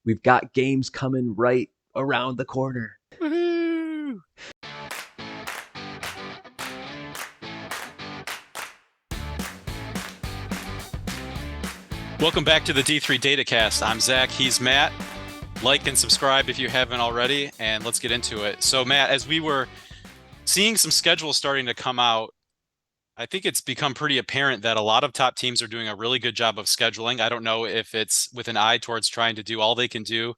We've got games coming right around the corner. Woohoo! Welcome back to the D3 Datacast. I'm Zach. He's Matt. Like and subscribe if you haven't already, and let's get into it. So, Matt, as we were seeing some schedules starting to come out, I think it's become pretty apparent that a lot of top teams are doing a really good job of scheduling. I don't know if it's with an eye towards trying to do all they can do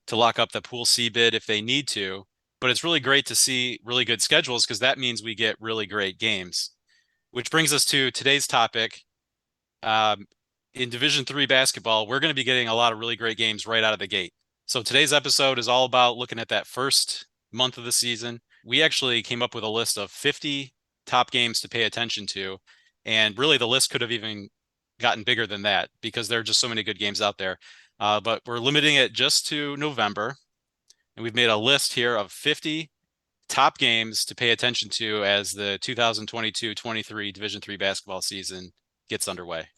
to lock up the Pool C bid if they need to, but it's really great to see really good schedules because that means we get really great games. Which brings us to today's topic. In Division III basketball, we're going to be getting a lot of really great games right out of the gate. So today's episode is all about looking at that first month of the season. We actually came up with a list of 50 top games to pay attention to. And really the list could have even gotten bigger than that because there are just so many good games out there. But we're limiting it just to November. And we've made a list here of 50 top games to pay attention to as the 2022-23 Division III basketball season gets underway.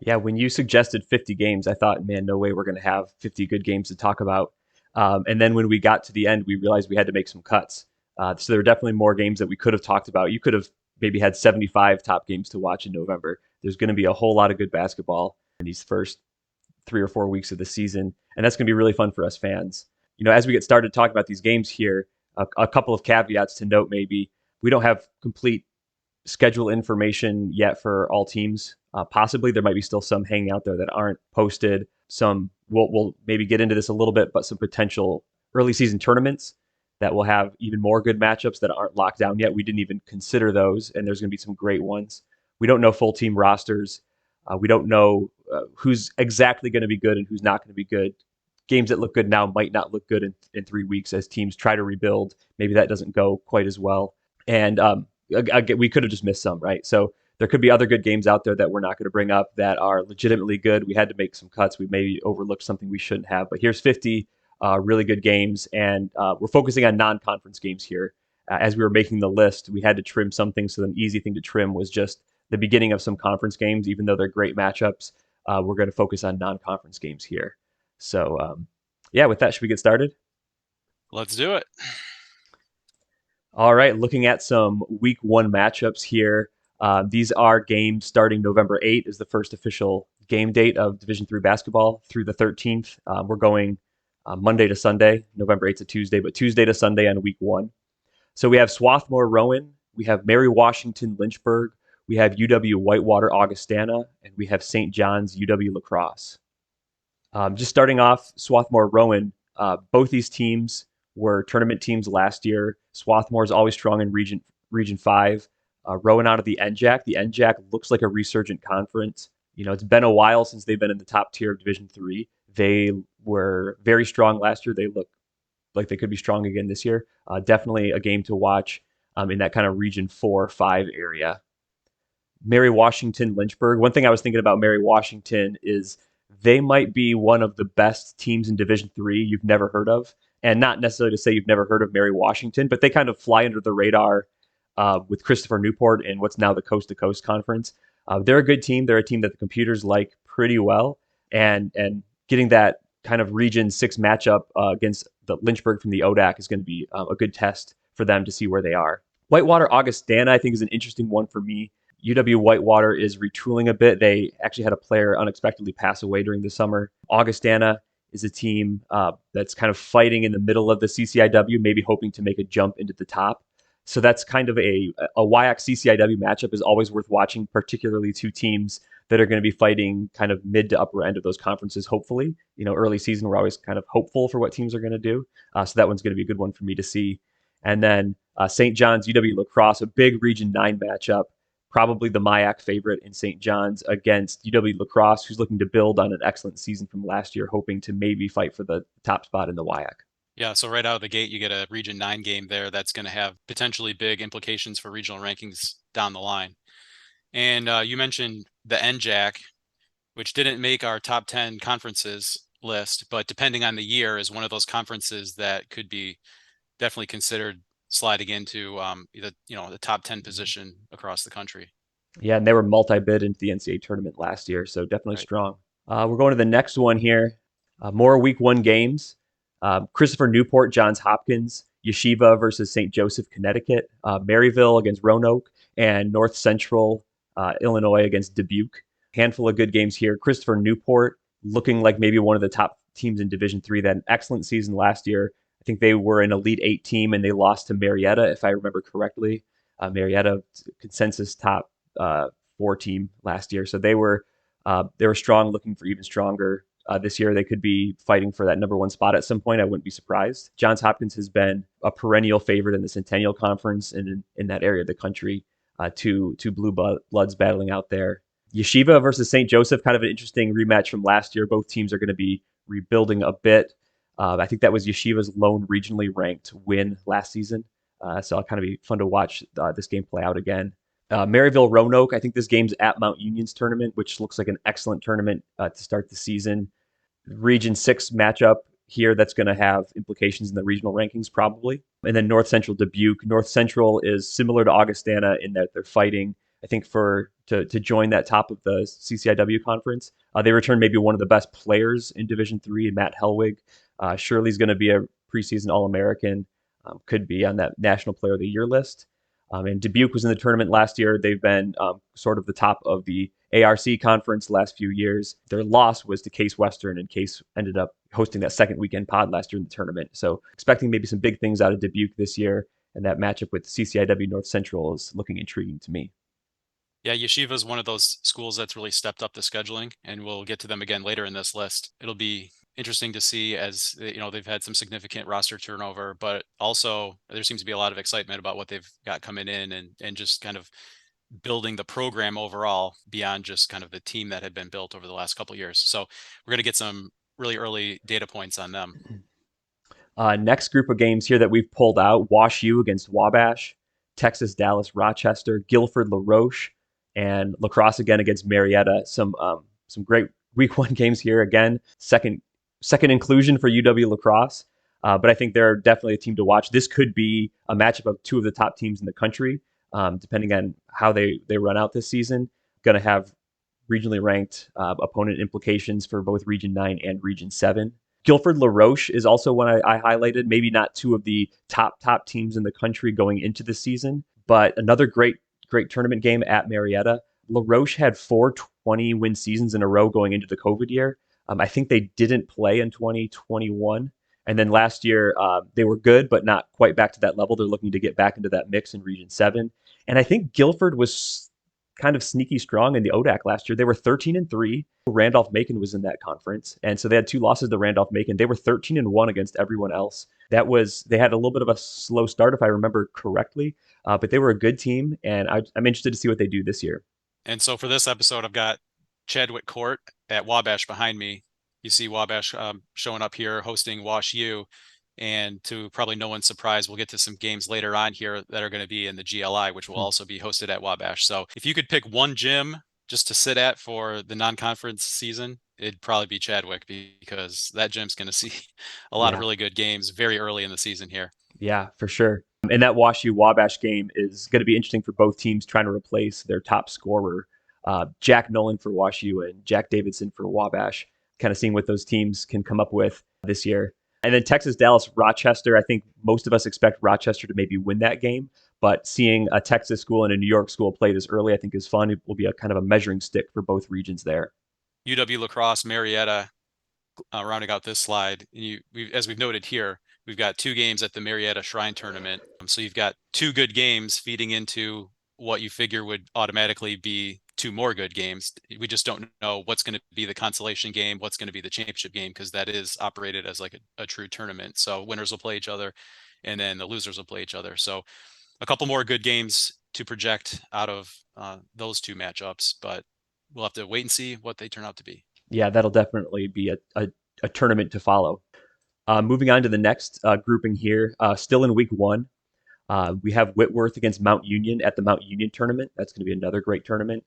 Yeah, when you suggested 50 games, I thought, man, no way we're going to have 50 good games to talk about. And then when we got to the end, we realized we had to make some cuts. So there were definitely more games that we could have talked about. You could have maybe had 75 top games to watch in November. There's going to be a whole lot of good basketball in these first 3 or 4 weeks of the season. And that's going to be really fun for us fans. You know, as we get started talking about these games here, a couple of caveats to note maybe. We don't have complete schedule information yet for all teams. Possibly there might be still some hanging out there that aren't posted. Some we'll maybe get into this a little bit, but some potential early season tournaments that will have even more good matchups that aren't locked down yet. We didn't even consider those, and there's going to be some great ones. We don't know full team rosters. We don't know who's exactly going to be good and who's not going to be good. Games that look good now might not look good in 3 weeks as teams try to rebuild. Maybe that doesn't go quite as well. And we could have just missed some, right? So there could be other good games out there that we're not going to bring up that are legitimately good. We had to make some cuts. We maybe overlooked something we shouldn't have. But here's 50 really good games, and we're focusing on non-conference games here. As we were making the list, we had to trim some things, so an easy thing to trim was just the beginning of some conference games. Even though they're great matchups, we're going to focus on non-conference games here. So, yeah, with that, should we get started? Let's do it. All right, looking at some week 1 matchups here. These are games starting November 8th is the first official game date of Division III basketball through the 13th. We're going Monday to Sunday, November 8th to Tuesday, but Tuesday to Sunday on week 1. So we have Swarthmore Rowan, we have Mary Washington Lynchburg, we have UW Whitewater Augustana, and we have St. John's UW La Crosse. Just starting off, Swarthmore Rowan, both these teams were tournament teams last year. Swarthmore is always strong in Region 5. Rowan out of the NJAC. The NJAC looks like a resurgent conference. You know, it's been a while since they've been in the top tier of Division III. They were very strong last year. They look like they could be strong again this year. Definitely a game to watch in that kind of Region 4-5 area. Mary Washington Lynchburg. One thing I was thinking about Mary Washington is they might be one of the best teams in Division III you've never heard of. And not necessarily to say you've never heard of Mary Washington, but they kind of fly under the radar with Christopher Newport in what's now the Coast to Coast Conference. They're a good team. They're a team that the computers like pretty well. And getting that kind of Region 6 matchup against the Lynchburg from the ODAC is going to be a good test for them to see where they are. Whitewater Augustana, I think, is an interesting one for me. UW Whitewater is retooling a bit. They actually had a player unexpectedly pass away during the summer. Augustana is a team that's kind of fighting in the middle of the CCIW, maybe hoping to make a jump into the top. So that's kind of a WIAC CCIW matchup is always worth watching, particularly 2 teams that are going to be fighting kind of mid to upper end of those conferences, hopefully. You know, early season, we're always kind of hopeful for what teams are going to do. So that one's going to be a good one for me to see. And then St. John's, UW La Crosse, a big Region 9 matchup. Probably the MIAC favorite in St. John's against UW La Crosse, who's looking to build on an excellent season from last year, hoping to maybe fight for the top spot in the WIAC. Yeah, so right out of the gate, you get a Region 9 game there that's going to have potentially big implications for regional rankings down the line. And you mentioned the NJAC, which didn't make our top 10 conferences list, but depending on the year is one of those conferences that could be definitely considered sliding into the top 10 position across the country. Yeah, and they were multi-bid into the NCAA tournament last year, so definitely strong. We're going to the next one here. More week one games. Christopher Newport, Johns Hopkins, Yeshiva versus St. Joseph, Connecticut, Maryville against Roanoke, and North Central, Illinois against Dubuque. Handful of good games here. Christopher Newport looking like maybe one of the top teams in Division III. That an excellent season last year. I think they were an Elite Eight team and they lost to Marietta, if I remember correctly. Marietta consensus top four team last year, so they were strong, looking for even stronger. This year, they could be fighting for that number one spot at some point. I wouldn't be surprised. Johns Hopkins has been a perennial favorite in the Centennial Conference and in that area of the country. Two blue bloods battling out there. Yeshiva versus St. Joseph, kind of an interesting rematch from last year. Both teams are going to be rebuilding a bit. I think that was Yeshiva's lone regionally ranked win last season. So it'll kind of be fun to watch this game play out again. Maryville Roanoke, I think this game's at Mount Union's tournament, which looks like an excellent tournament to start the season. Region 6 matchup here that's going to have implications in the regional rankings probably. And then North Central Dubuque. North Central is similar to Augustana in that they're fighting, I think, to join that top of the CCIW conference. They return maybe one of the best players in Division III, Matt Helwig. Shirley's going to be a preseason All-American, could be on that National Player of the Year list. And Dubuque was in the tournament last year. They've been sort of the top of the ARC conference the last few years. Their loss was to Case Western, and Case ended up hosting that second weekend pod last year in the tournament. So expecting maybe some big things out of Dubuque this year, and that matchup with CCIW North Central is looking intriguing to me. Yeah, Yeshiva is one of those schools that's really stepped up the scheduling, and we'll get to them again later in this list. It'll be interesting to see as they've had some significant roster turnover, but also there seems to be a lot of excitement about what they've got coming in and just kind of building the program overall beyond just kind of the team that had been built over the last couple of years. So we're going to get some really early data points on them. Next group of games here that we've pulled out: Wash U against Wabash, Texas Dallas Rochester, Guilford La Roche, and La Crosse again against Marietta. Some great week one games here. Again, second inclusion for UW La Crosse, but I think they're definitely a team to watch. This could be a matchup of two of the top teams in the country, depending on how they run out this season. Going to have regionally ranked opponent implications for both Region 9 and Region 7. Guilford La Roche is also one I highlighted. Maybe not two of the top teams in the country going into the season, but another great tournament game at Marietta. La Roche had 4 20-win seasons in a row going into the COVID year. I think they didn't play in 2021. And then last year, they were good, but not quite back to that level. They're looking to get back into that mix in Region 7. And I think Guilford was kind of sneaky strong in the ODAC last year. They were 13-3. Randolph-Macon was in that conference. And so they had 2 losses to Randolph-Macon. They were 13-1 against everyone else. They had a little bit of a slow start, if I remember correctly, but they were a good team. And I'm interested to see what they do this year. And so for this episode, I've got Chadwick Court at Wabash behind me. You see Wabash showing up here hosting Wash U. And to probably no one's surprise, we'll get to some games later on here that are going to be in the GLI, which will also be hosted at Wabash. So if you could pick one gym just to sit at for the non-conference season, it'd probably be Chadwick, because that gym's going to see a lot of really good games very early in the season here. Yeah, for sure. And that Wash U Wabash game is going to be interesting for both teams trying to replace their top scorer, Jack Nolan for Wash U and Jack Davidson for Wabash, kind of seeing what those teams can come up with this year. And then Texas Dallas Rochester, I think most of us expect Rochester to maybe win that game, but seeing a Texas school and a New York school play this early, I think is fun. It will be a kind of a measuring stick for both regions there. UW La Crosse, Marietta, rounding out this slide. As we've noted here, we've got 2 games at the Marietta Shrine Tournament. So you've got 2 good games feeding into what you figure would automatically be 2 more good games. We just don't know what's going to be the consolation game, what's going to be the championship game, because that is operated as like a true tournament. So winners will play each other, and then the losers will play each other. So a couple more good games to project out of those 2 matchups, but we'll have to wait and see what they turn out to be. Yeah, that'll definitely be a tournament to follow. Moving on to the next grouping here, still in week 1. We have Whitworth against Mount Union at the Mount Union tournament. That's going to be another great tournament.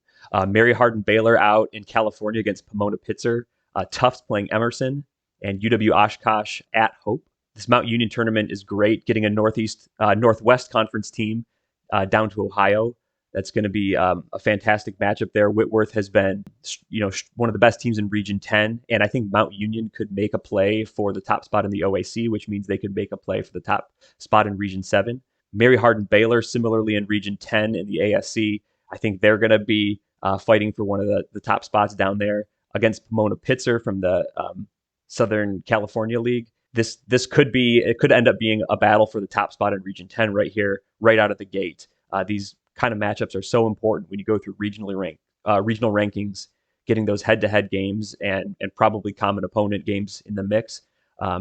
Mary Hardin Baylor out in California against Pomona Pitzer. Tufts playing Emerson, and UW Oshkosh at Hope. This Mount Union tournament is great, getting a Northwest Conference team down to Ohio. That's going to be a fantastic matchup there. Whitworth has been, one of the best teams in Region 10, and I think Mount Union could make a play for the top spot in the OAC, which means they could make a play for the top spot in Region 7. Mary Hardin Baylor, similarly in Region 10 in the ASC, I think they're going to be fighting for one of the top spots down there against Pomona Pitzer from the Southern California League. This could end up being a battle for the top spot in Region 10 right here, right out of the gate. These kind of matchups are so important when you go through regional rankings, getting those head-to-head games and probably common opponent games in the mix.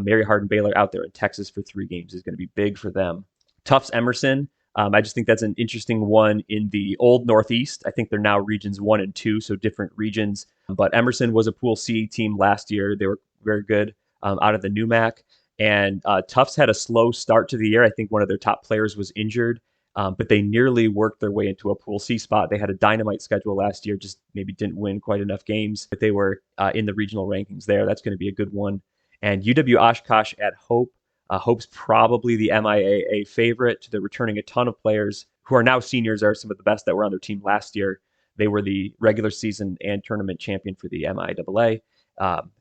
Mary Hardin Baylor out there in Texas for 3 games is going to be big for them. Tufts Emerson, I just think that's an interesting one in the old Northeast. I think they're now regions 1 and 2, so different regions. But Emerson was a Pool C team last year. They were very good out of the NUMAC. And Tufts had a slow start to the year. I think one of their top players was injured, but they nearly worked their way into a Pool C spot. They had a dynamite schedule last year, just maybe didn't win quite enough games, but they were in the regional rankings there. That's going to be a good one. And UW Oshkosh at Hope. Hope's probably the MIAA favorite. They're returning a ton of players who are now seniors, are some of the best that were on their team last year. They were the regular season and tournament champion for the MIAA.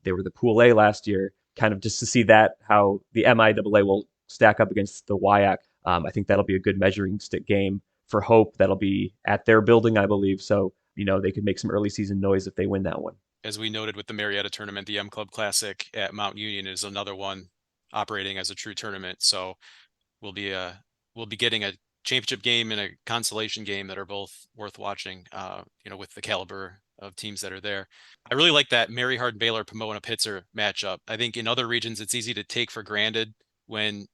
They were the Pool A last year. Kind of just to see that, how the MIAA will stack up against the WIAC. I think that'll be a good measuring stick game for Hope. That'll be at their building, I believe. So, they could make some early season noise if they win that one. As we noted with the Marietta tournament, the M Club Classic at Mount Union is another one operating as a true tournament. So we'll be getting a championship game and a consolation game that are both worth watching, with the caliber of teams that are there. I really like that Mary Hardin Baylor Pomona Pitzer matchup. I think in other regions, it's easy to take for granted when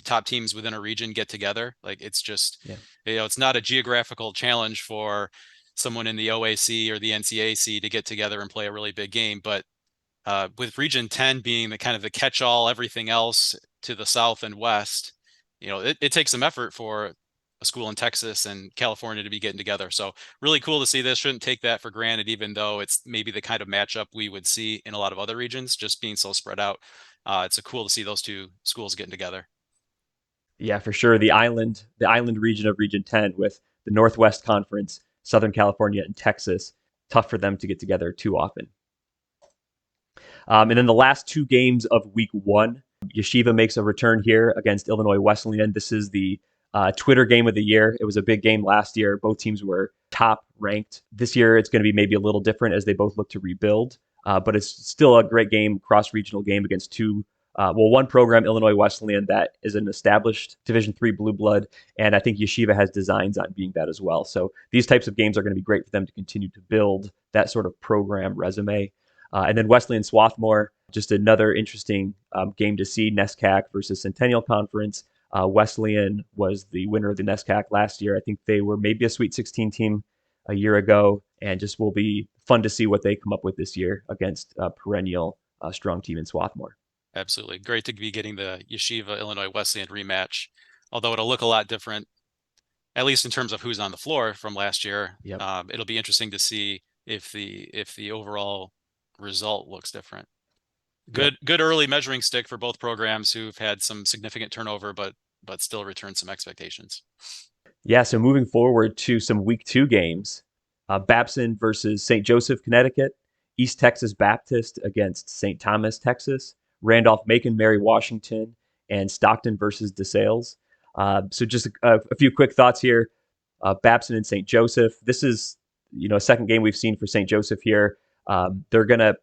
top teams within a region get together. Like it's just, it's not a geographical challenge for someone in the OAC or the NCAA to get together and play a really big game. But with Region 10 being the kind of the catch-all, everything else to the south and west, it takes some effort for a school in Texas and California to be getting together. So really cool to see this. Shouldn't take that for granted, even though it's maybe the kind of matchup we would see in a lot of other regions, just being so spread out. It's cool to see those two schools getting together. Yeah, for sure. The island region of Region 10 with the Northwest Conference, Southern California, and Texas, tough for them to get together too often. And then the last 2 games of week 1, Yeshiva makes a return here against Illinois Wesleyan. This is the Twitter game of the year. It was a big game last year. Both teams were top ranked. This year, it's going to be maybe a little different as they both look to rebuild. But it's still a great game, cross-regional game against one program, Illinois Wesleyan, that is an established Division III blue blood, and I think Yeshiva has designs on being that as well. So these types of games are going to be great for them to continue to build that sort of program resume. And then Wesleyan Swarthmore, just another interesting game to see, NESCAC versus Centennial Conference. Wesleyan was the winner of the NESCAC last year. I think they were maybe a Sweet 16 team a year ago, and just will be fun to see what they come up with this year against a perennial strong team in Swarthmore. Absolutely. Great to be getting the Yeshiva Illinois Wesleyan rematch, although it'll look a lot different, at least in terms of who's on the floor from last year. Yep. It'll be interesting to see if the overall result looks different. Good early measuring stick for both programs who've had some significant turnover, but still return some expectations. Yeah, so moving forward to some week 2 games, Babson versus St. Joseph, Connecticut, East Texas Baptist against St. Thomas, Texas, Randolph-Macon, Mary Washington, and Stockton versus DeSales. So just a few quick thoughts here. Babson and St. Joseph. This is, a second game we've seen for St. Joseph here. They're going to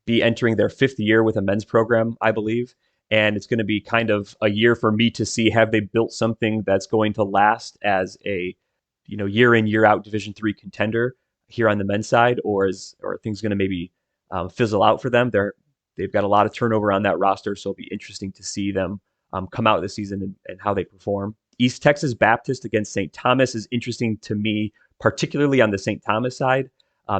be entering their 5th year with a men's program, I believe. And it's going to be kind of a year for me to see, have they built something that's going to last as a, year in, year out Division III contender here on the men's side, or are things going to maybe fizzle out for them? They've got a lot of turnover on that roster, so it'll be interesting to see them come out this season and how they perform. East Texas Baptist against St. Thomas is interesting to me, particularly on the St. Thomas side.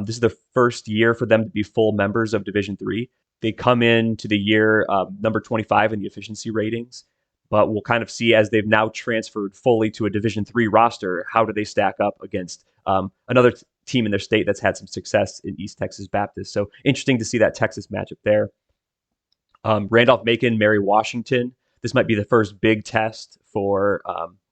This is the first year for them to be full members of Division III. They come into the year number 25 in the efficiency ratings, but we'll kind of see as they've now transferred fully to a Division III roster, how do they stack up against another team in their state that's had some success in East Texas Baptist. So interesting to see that Texas matchup there. Randolph-Macon, Mary Washington. This might be the first big test for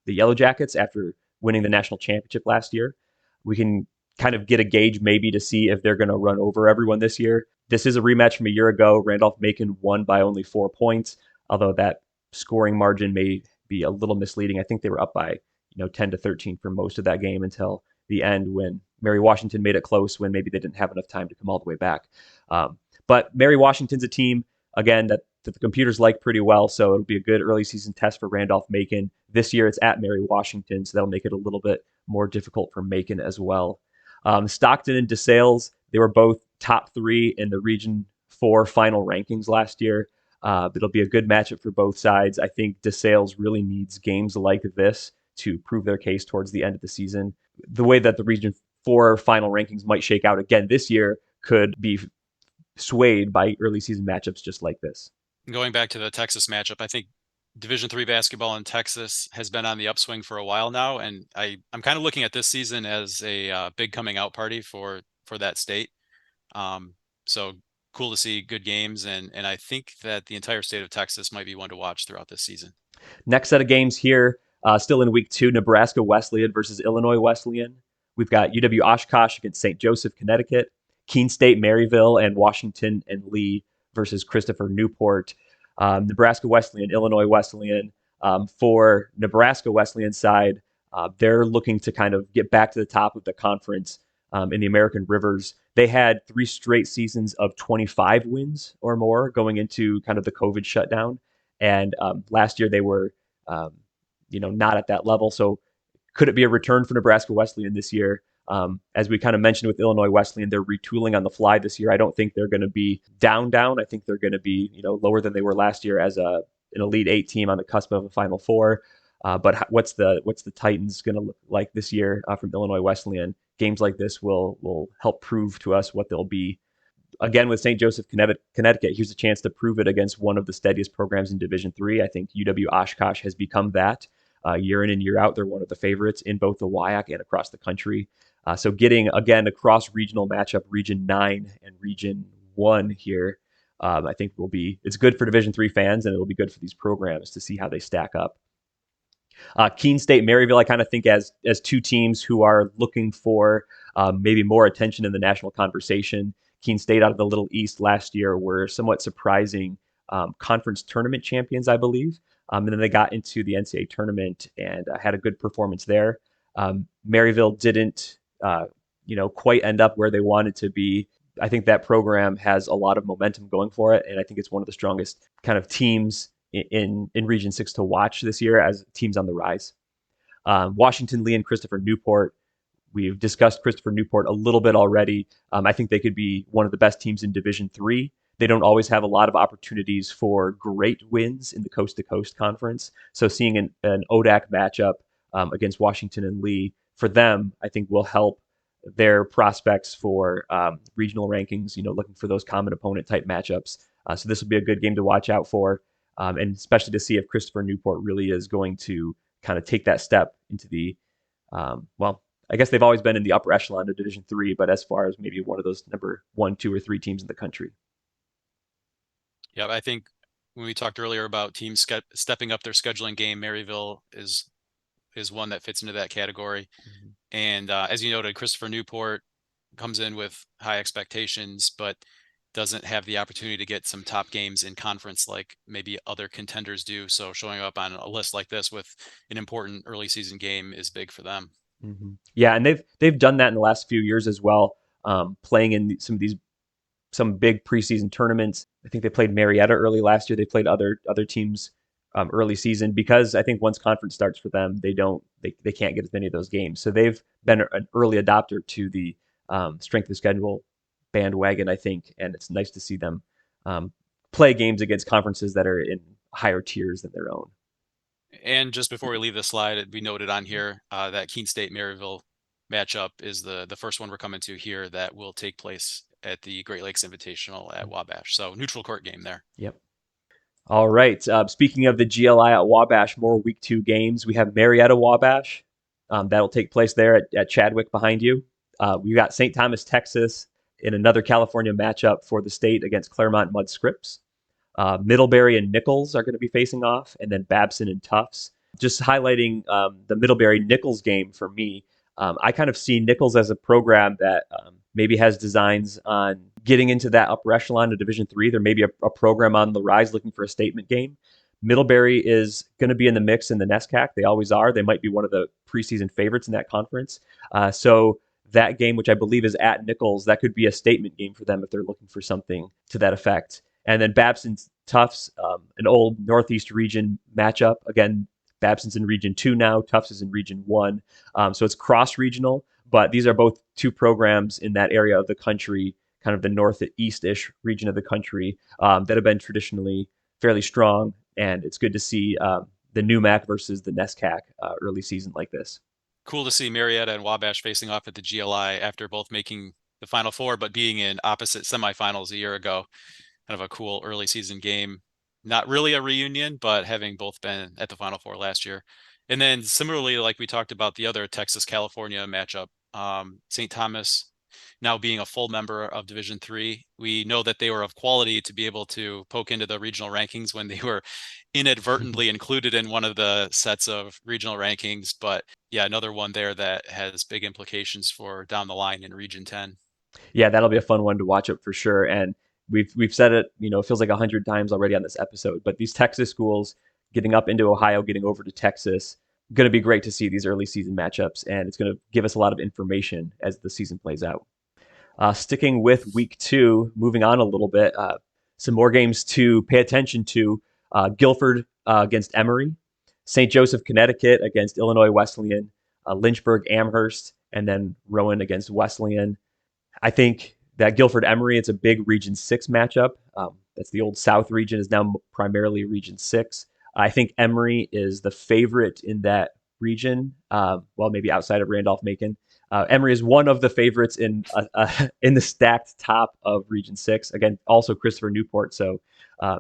the Yellow Jackets after winning the national championship last year. We can kind of get a gauge maybe to see if they're going to run over everyone this year. This is a rematch from a year ago. Randolph-Macon won by only 4 points, although that scoring margin may be a little misleading. I think they were up by 10 to 13 for most of that game until the end when Mary Washington made it close when maybe they didn't have enough time to come all the way back. But Mary Washington's a team, again, that the computers like pretty well, so it'll be a good early season test for Randolph-Macon. This year it's at Mary Washington, so that'll make it a little bit more difficult for Macon as well. Stockton and DeSales, they were both top 3 in the Region 4 final rankings last year. It'll be a good matchup for both sides. I think DeSales really needs games like this to prove their case towards the end of the season. The way that the Region 4 final rankings might shake out again this year could be swayed by early season matchups just like this. Going back to the Texas matchup, I think Division III basketball in Texas has been on the upswing for a while now, and I'm kind of looking at this season as a big coming out party for that state. So cool to see good games, and I think that the entire state of Texas might be one to watch throughout this season. Next set of games here, still in week 2, Nebraska Wesleyan versus Illinois Wesleyan. We've got UW Oshkosh against St. Joseph, Connecticut, Keene State, Maryville, and Washington and Lee versus Christopher Newport. Nebraska Wesleyan, Illinois Wesleyan. For Nebraska Wesleyan side, they're looking to kind of get back to the top of the conference in the American Rivers. They had 3 straight seasons of 25 wins or more going into kind of the COVID shutdown. And last year they were, not at that level. So could it be a return for Nebraska Wesleyan this year? As we kind of mentioned with Illinois Wesleyan, they're retooling on the fly this year. I don't think they're going to be down. I think they're going to be, lower than they were last year as an Elite 8 team on the cusp of a Final Four. But what's the Titans going to look like this year from Illinois Wesleyan? Games like this will help prove to us what they'll be. Again, with St. Joseph, Connecticut, here's a chance to prove it against one of the steadiest programs in Division III. I think UW Oshkosh has become that year in and year out. They're one of the favorites in both the WIAC and across the country. So getting, again, a cross-regional matchup, Region 9 and Region 1 here, I think it's good for Division III fans, and it'll be good for these programs to see how they stack up. Keene State, Maryville, I kind of think as 2 teams who are looking for maybe more attention in the national conversation. Keene State out of the Little East last year were somewhat surprising conference tournament champions, I believe. And then they got into the NCAA tournament and had a good performance there. Maryville didn't, quite end up where they wanted to be. I think that program has a lot of momentum going for it, and I think it's one of the strongest kind of teams in Region 6 to watch this year as teams on the rise. Washington Lee and Christopher Newport. We've discussed Christopher Newport a little bit already. I think they could be one of the best teams in Division III. They don't always have a lot of opportunities for great wins in the coast-to-coast conference. So seeing an ODAC matchup against Washington and Lee, for them, I think will help their prospects for regional rankings, looking for those common opponent type matchups. So this will be a good game to watch out for, and especially to see if Christopher Newport really is going to kind of take that step into the, I guess they've always been in the upper echelon of Division III, but as far as maybe one of those number 1, 2, or 3 teams in the country. Yeah, I think when we talked earlier about teams stepping up their scheduling game, Maryville is one that fits into that category. Mm-hmm. And as you noted, Christopher Newport comes in with high expectations, but doesn't have the opportunity to get some top games in conference like maybe other contenders do. So showing up on a list like this with an important early season game is big for them. Mm-hmm. Yeah, and they've done that in the last few years as well, playing in some big preseason tournaments. I think they played Marietta early last year. They played other teams early season because I think once conference starts for them, they can't get as many of those games. So they've been an early adopter to the strength of schedule bandwagon, I think, and it's nice to see them play games against conferences that are in higher tiers than their own. And just before we leave this slide, we noted on here that Keene State Maryville matchup is the first one we're coming to here that will take place at the Great Lakes Invitational at Wabash. So neutral court game there. Yep. All right. Speaking of the GLI at Wabash, more week 2 games. We have Marietta Wabash. That'll take place there at Chadwick behind you. We got St. Thomas, Texas in another California matchup for the state against Claremont Mudd Scripps. Middlebury and Nichols are going to be facing off, and then Babson and Tufts. Just highlighting the Middlebury Nichols game for me. I kind of see Nichols as a program that maybe has designs on getting into that upper echelon of Division III. There may be a program on the rise looking for a statement game. Middlebury is going to be in the mix in the NESCAC. They always are. They might be one of the preseason favorites in that conference. So that game, which I believe is at Nichols, that could be a statement game for them if they're looking for something to that effect. And then Babson's Tufts, an old Northeast region matchup. Again, Babson's in Region 2 now. Tufts is in Region 1. So it's cross-regional, but these are both two programs in that area of the country, kind of the northeast-ish region of the country, that have been traditionally fairly strong. And it's good to see the NUMAC versus the NESCAC early season like this. Cool to see Marietta and Wabash facing off at the GLI after both making the Final Four, but being in opposite semifinals a year ago. Kind of a cool early season game. Not really a reunion, but having both been at the Final Four last year. And then similarly, like we talked about the other Texas-California matchup, St. Thomas now being a full member of Division III, we know that they were of quality to be able to poke into the regional rankings when they were inadvertently included in one of the sets of regional rankings. But yeah, another one there that has big implications for down the line in Region 10. Yeah, that'll be a fun one to watch up for sure. And we've said it, it feels like 100 times already on this episode. But these Texas schools getting up into Ohio, getting over to Texas, going to be great to see these early season matchups, and it's going to give us a lot of information as the season plays out. Sticking with week 2, moving on a little bit, some more games to pay attention to. Guilford against Emory, St. Joseph, Connecticut against Illinois Wesleyan, Lynchburg, Amherst, and then Rowan against Wesleyan. I think that Guilford Emory, it's a big Region 6 matchup. That's the old South region, is now primarily Region 6. I think Emory is the favorite in that region. Well, maybe outside of Randolph-Macon. Emory is one of the favorites in the stacked top of Region 6. Again, also Christopher Newport. So,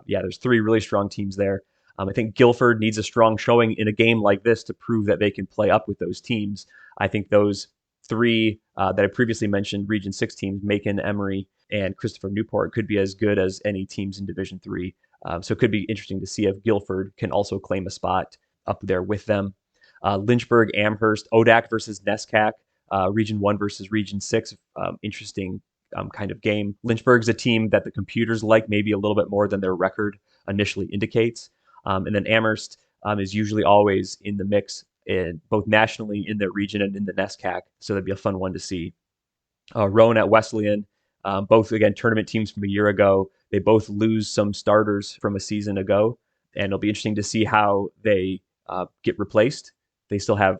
there's 3 really strong teams there. I think Guilford needs a strong showing in a game like this to prove that they can play up with those teams. I think those 3 that I previously mentioned, Region 6 teams, Macon, Emory, and Christopher Newport, could be as good as any teams in Division 3. So it could be interesting to see if Guilford can also claim a spot up there with them. Lynchburg, Amherst, ODAC versus NESCAC, Region 1 versus Region 6. Interesting kind of game. Lynchburg's a team that the computers like maybe a little bit more than their record initially indicates. And then Amherst is usually always in the mix, both nationally in their region and in the NESCAC. So that'd be a fun one to see. Rowan at Wesleyan, both, again, tournament teams from a year ago. They both lose some starters from a season ago, and it'll be interesting to see how they get replaced. They still have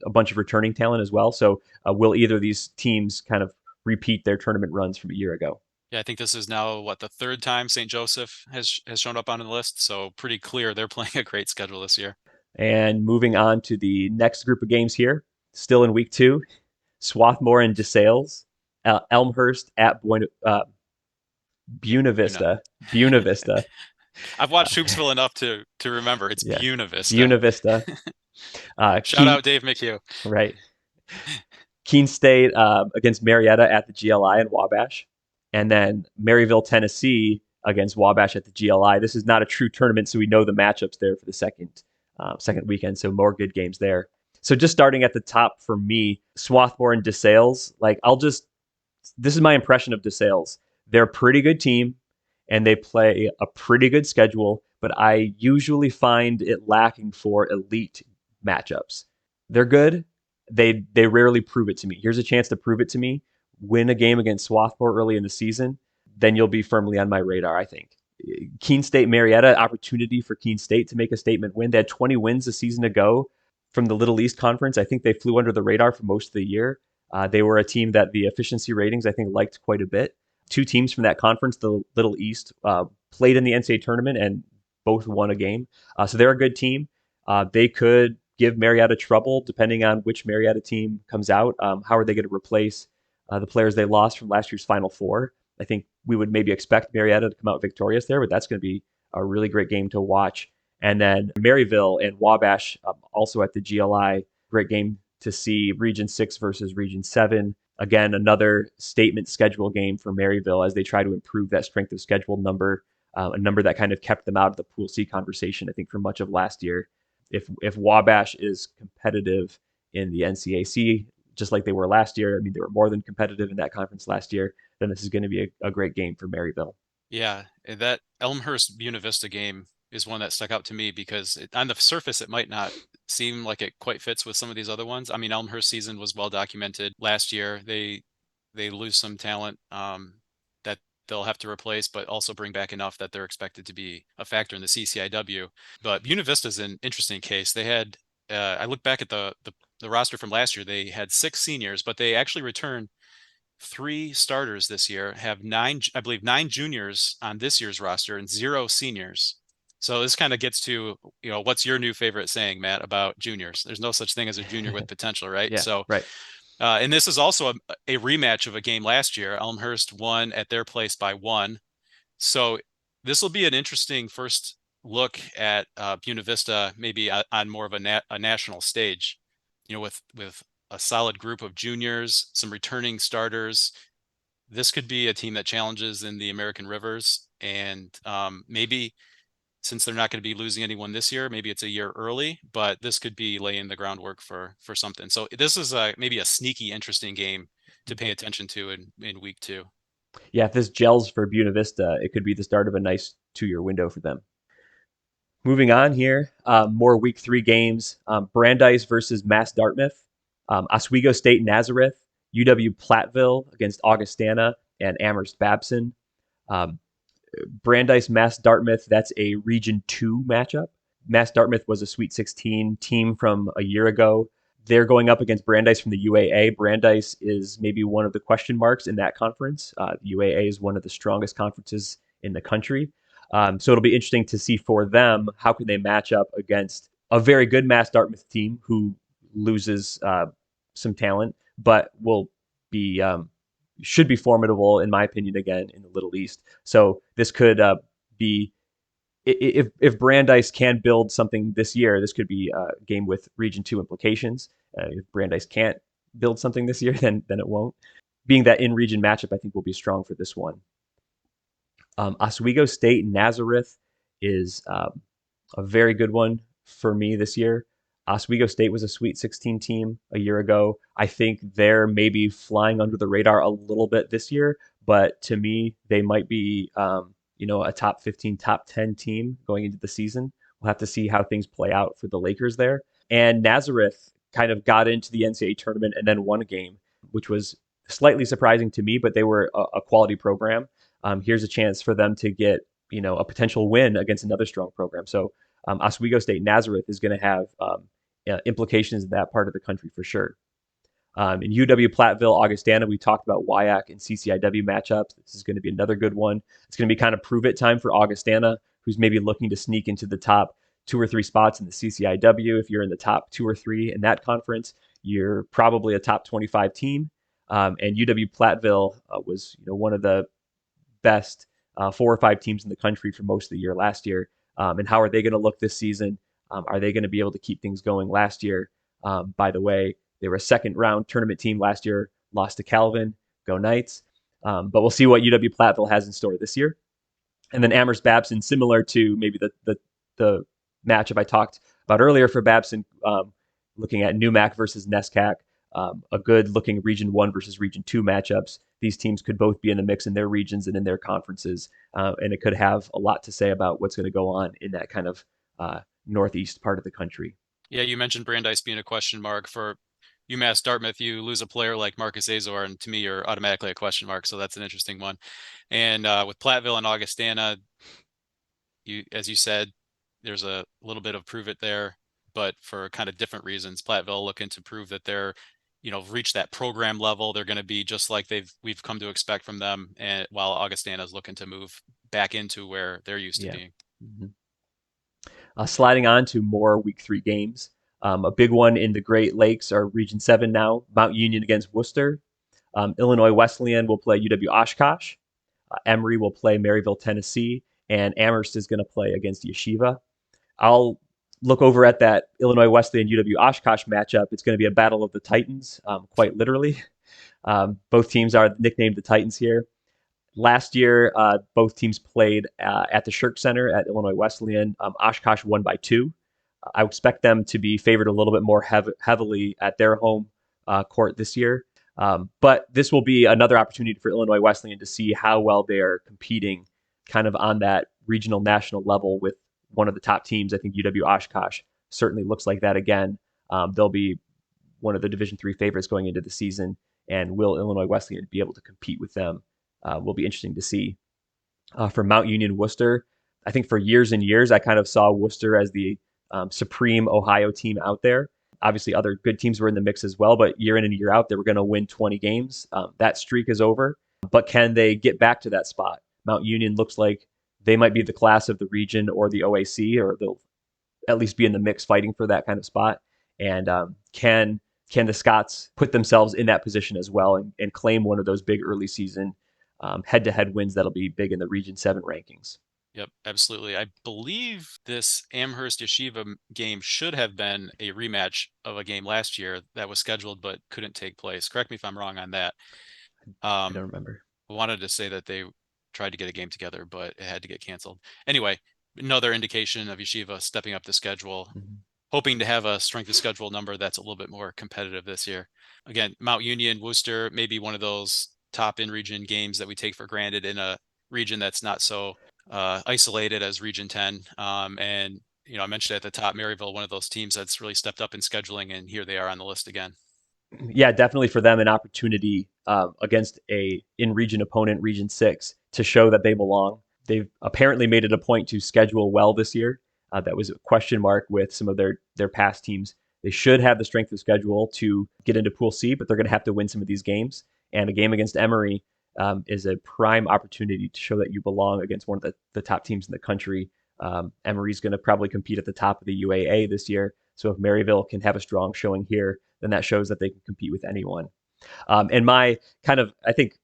a bunch of returning talent as well. So will either of these teams kind of repeat their tournament runs from a year ago? Yeah, I think this is now the 3rd time St. Joseph has shown up on the list. So pretty clear they're playing a great schedule this year. And moving on to the next group of games here, still in week 2, Swarthmore and DeSales, Elmhurst at Buena Vista. Buena Vista. I've watched Hoopsville enough to remember it's Yeah. Buena Vista. Buena Vista. Shout out Dave McHugh. Right. Keene State against Marietta at the GLI in Wabash. And then Maryville, Tennessee against Wabash at the GLI. This is not a true tournament, so we know the matchups there for the second weekend. So more good games there. So just starting at the top for me, Swarthmore and DeSales. This is my impression of DeSales. They're a pretty good team, and they play a pretty good schedule, but I usually find it lacking for elite matchups. They're good. They rarely prove it to me. Here's a chance to prove it to me. Win a game against Swarthmore early in the season, then you'll be firmly on my radar, I think. Keene State, Marietta, opportunity for Keene State to make a statement win. They had 20 wins a season ago from the Little East Conference. I think they flew under the radar for most of the year. They were a team that the efficiency ratings, I think, liked quite a bit. 2 teams from that conference, the Little East, played in the NCAA tournament and both won a game. So they're a good team. They could give Marietta trouble depending on which Marietta team comes out. How are they going to replace the players they lost from last year's Final Four? I think we would maybe expect Marietta to come out victorious there, but that's going to be a really great game to watch. And then Maryville and Wabash also at the GLI. Great game to see. Region 6 versus Region 7. Again, another statement schedule game for Maryville as they try to improve that strength of schedule number, a number that kind of kept them out of the Pool C conversation, I think, for much of last year. if Wabash is competitive in the NCAC, just like they were last year, I mean, they were more than competitive in that conference last year, then this is going to be a great game for Maryville. Yeah, and that Elmhurst Buena Vista game is one that stuck out to me because on the surface it might not seem like it quite fits with some of these other ones. I mean, Elmhurst season was well documented last year. They lose some talent that they'll have to replace, but also bring back enough that they're expected to be a factor in the CCIW. But Buena Vista is an interesting case. They had I look back at the roster from last year. They had 6 seniors, but they actually returned 3 starters this year, have I believe 9 juniors on this year's roster and 0 seniors. So this kind of gets to, what's your new favorite saying, Matt, about juniors? There's no such thing as a junior with potential, right? Yeah, So, right. and this is also a rematch of a game last year. Elmhurst won at their place by 1. So this will be an interesting first look at Buena Vista, maybe on more of a national stage, with a solid group of juniors, some returning starters. This could be a team that challenges in the American Rivers, and maybe since they're not going to be losing anyone this year, maybe it's a year early, but this could be laying the groundwork for something. So this is maybe a sneaky, interesting game to pay attention to in week 2. Yeah, if this gels for Buena Vista, it could be the start of a nice 2-year window for them. Moving on here, more week 3 games. Brandeis versus Mass Dartmouth, Oswego State Nazareth, UW Platteville against Augustana, and Amherst Babson. Um, Brandeis Mass Dartmouth, that's a Region 2 matchup. Mass Dartmouth was a Sweet 16 team from a year ago. They're going up against Brandeis from the UAA. Brandeis is maybe one of the question marks in that conference. The UAA is one of the strongest conferences in the country. So it'll be interesting to see for them how can they match up against a very good Mass Dartmouth team who loses some talent, but will be should be formidable in my opinion again in the Little East. So this could be if Brandeis can build something this year, this could be a game with Region 2 implications. If Brandeis can't build something this year, then it won't. Being that in-region matchup, I think will be strong for this one. Oswego State Nazareth is a very good one for me this year. Oswego State was a Sweet 16 team a year ago. I think they're maybe flying under the radar a little bit this year, but to me, they might be a top 15, top 10 team going into the season. We'll have to see how things play out for the Lakers there. And Nazareth kind of got into the NCAA tournament and then won a game, which was slightly surprising to me, but they were a quality program. Here's a chance for them to get a potential win against another strong program. So Oswego State Nazareth is going to have implications in that part of the country for sure. In UW Platteville, Augustana, we talked about WIAC and CCIW matchups. This is going to be another good one. It's going to be kind of prove it time for Augustana, who's maybe looking to sneak into the top 2 or 3 spots in the CCIW. If you're in the top 2 or 3 in that conference, you're probably a top 25 team. And UW Platteville was one of the best 4 or 5 teams in the country for most of the year last year. And how are they going to look this season? Are they going to be able to keep things going last year? By the way, they were a second round tournament team last year, lost to Calvin. Go Knights. But we'll see what UW Platteville has in store this year. And then Amherst Babson, similar to maybe the matchup I talked about earlier for Babson, looking at NUMAC versus NESCAC, a good looking Region 1 versus Region 2 matchups. These teams could both be in the mix in their regions and in their conferences, and it could have a lot to say about what's going to go on in that kind of northeast part of the country. Yeah, you mentioned Brandeis being a question mark. For UMass Dartmouth, you lose a player like Marcus Azor, and to me, you're automatically a question mark. So that's an interesting one. And with Platteville and Augustana, as you said, there's a little bit of prove it there, but for kind of different reasons. Platteville looking to prove that they're, reached that program level. They're going to be just like we've come to expect from them, and while Augustana is looking to move back into where they're used to being. Mm-hmm. Sliding on to more Week 3 games. A big one in the Great Lakes are Region 7 now. Mount Union against Worcester. Illinois Wesleyan will play UW Oshkosh. Emory will play Maryville, Tennessee. And Amherst is going to play against Yeshiva. I'll look over at that Illinois Wesleyan UW Oshkosh matchup. It's going to be a battle of the Titans, quite literally. Both teams are nicknamed the Titans here. Last year, both teams played at the Shirk Center at Illinois Wesleyan. Oshkosh won by 2. I expect them to be favored a little bit more heavily at their home court this year. But this will be another opportunity for Illinois Wesleyan to see how well they are competing kind of on that regional national level with one of the top teams. I think UW Oshkosh certainly looks like that again. They'll be one of the Division III favorites going into the season, and will Illinois Wesleyan be able to compete with them? Will be interesting to see. For Mount Union Worcester, I think for years and years, I kind of saw Worcester as the supreme Ohio team out there. Obviously, other good teams were in the mix as well, but year in and year out, they were going to win 20 games. That streak is over, but can they get back to that spot? Mount Union looks like they might be the class of the region or the OAC, or they'll at least be in the mix fighting for that kind of spot. And can the Scots put themselves in that position as well and claim one of those big early season head-to-head wins that'll be big in the Region 7 rankings? Yep, absolutely. I believe this Amherst Yeshiva game should have been a rematch of a game last year that was scheduled but couldn't take place. Correct me if I'm wrong on that. I don't remember. I wanted to say that they tried to get a game together, but it had to get canceled. Anyway, another indication of Yeshiva stepping up the schedule, hoping to have a strength of schedule number that's a little bit more competitive this year. Again, Mount Union, Worcester, maybe one of those top in-region games that we take for granted in a region that's not so isolated as Region 10. And, I mentioned at the top, Maryville, one of those teams that's really stepped up in scheduling, and here they are on the list again. Yeah, definitely for them an opportunity against a in-region opponent, Region 6, to show that they belong. They've apparently made it a point to schedule well this year. That was a question mark with some of their past teams. They should have the strength of schedule to get into Pool C, but they're going to have to win some of these games. And a game against Emory is a prime opportunity to show that you belong against one of the top teams in the country. Emory's going to probably compete at the top of the UAA this year. So if Maryville can have a strong showing here, then that shows that they can compete with anyone. And my I think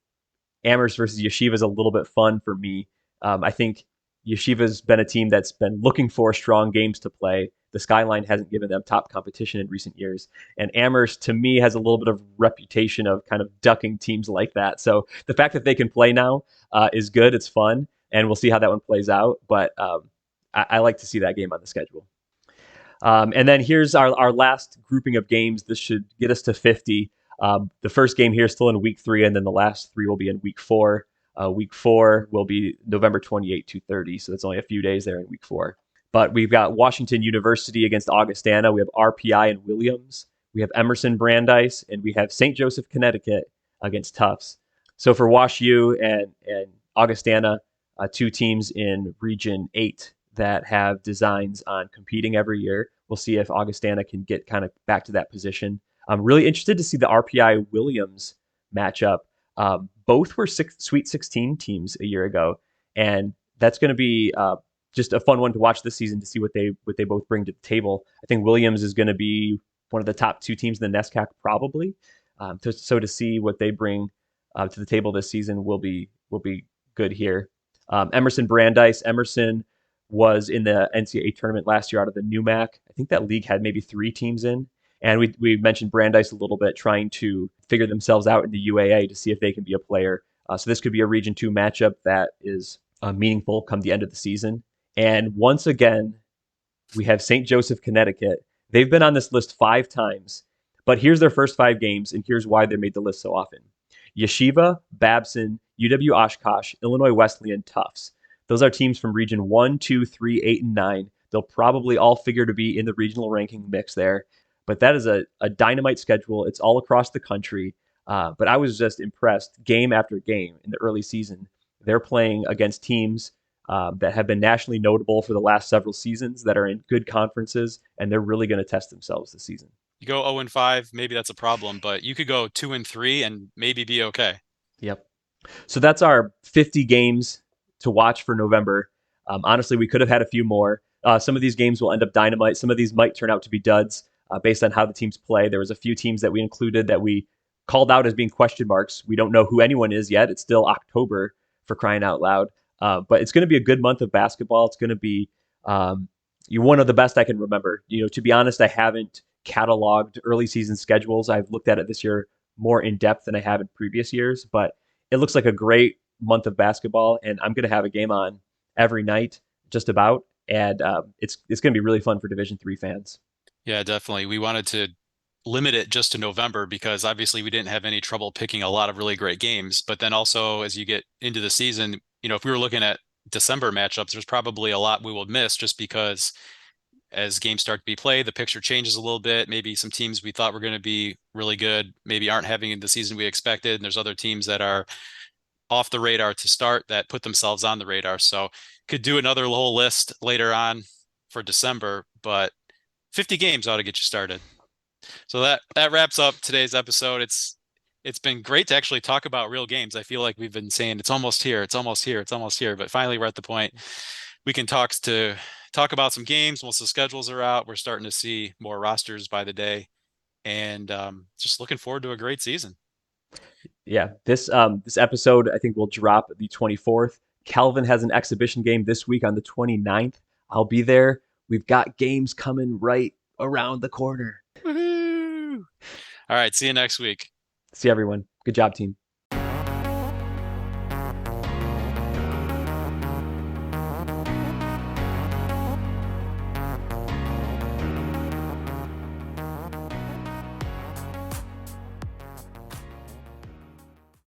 Amherst versus Yeshiva is a little bit fun for me. I think Yeshiva's been a team that's been looking for strong games to play. The Skyline hasn't given them top competition in recent years. And Amherst, to me, has a little bit of reputation of kind of ducking teams like that. So the fact that they can play now is good. It's fun. And we'll see how that one plays out. But I like to see that game on the schedule. And then here's our last grouping of games. This should get us to 50. The first game here is still in week 3, and then the last 3 will be in week 4. Week 4 will be November 28, 2:30, so that's only a few days there in week 4. But we've got Washington University against Augustana. We have RPI and Williams. We have Emerson Brandeis, and we have St. Joseph, Connecticut against Tufts. So for Wash U and Augustana, 2 teams in Region 8 that have designs on competing every year. We'll see if Augustana can get kind of back to that position. I'm really interested to see the RPI Williams matchup. Both were Sweet 16 teams a year ago, and that's going to be just a fun one to watch this season to see what they both bring to the table. I think Williams is going to be one of the top 2 teams in the NESCAC probably. So to see what they bring to the table this season will be good here. Emerson Brandeis. Emerson was in the NCAA tournament last year out of the NUMAC. I think that league had maybe 3 teams in. And we mentioned Brandeis a little bit, trying to figure themselves out in the UAA to see if they can be a player. So this could be a Region 2 matchup that is meaningful come the end of the season. And once again, we have St. Joseph, Connecticut. They've been on this list 5 times, but here's their first 5 games, and here's why they made the list so often. Yeshiva, Babson, UW Oshkosh, Illinois Wesleyan, Tufts. Those are teams from Region 1, 2, 3, 8, and 9. They'll probably all figure to be in the regional ranking mix there. But that is a dynamite schedule. It's all across the country. But I was just impressed game after game in the early season. They're playing against teams that have been nationally notable for the last several seasons, that are in good conferences, and they're really going to test themselves this season. You go 0-5, maybe that's a problem, but you could go 2-3 and maybe be okay. Yep. So that's our 50 games to watch for November. Honestly, we could have had a few more. Some of these games will end up dynamite. Some of these might turn out to be duds based on how the teams play. There was a few teams that we included that we called out as being question marks. We don't know who anyone is yet. It's still October, for crying out loud. But it's going to be a good month of basketball. It's going to be one of the best I can remember. To be honest, I haven't cataloged early season schedules. I've looked at it this year more in depth than I have in previous years, but it looks like a great month of basketball, and I'm going to have a game on every night, just about. and it's going to be really fun for Division 3 fans. Yeah, definitely. We wanted to limit it just to November because obviously we didn't have any trouble picking a lot of really great games. But then also as you get into the season, if we were looking at December matchups, there's probably a lot we will miss just because as games start to be played, the picture changes a little bit. Maybe some teams we thought were going to be really good, maybe aren't having the season we expected. And there's other teams that are off the radar to start that put themselves on the radar. So could do another whole list later on for December, but 50 games ought to get you started. So that wraps up today's episode. It's been great to actually talk about real games. I feel like we've been saying it's almost here, it's almost here, it's almost here, but finally we're at the point we can talk about some games once the schedules are out. We're starting to see more rosters by the day, and just looking forward to a great season. Yeah, this episode I think will drop the 24th. Calvin has an exhibition game this week on the 29th. I'll be there. We've got games coming right around the corner. Woohoo! All right, see you next week. See everyone. Good job, team.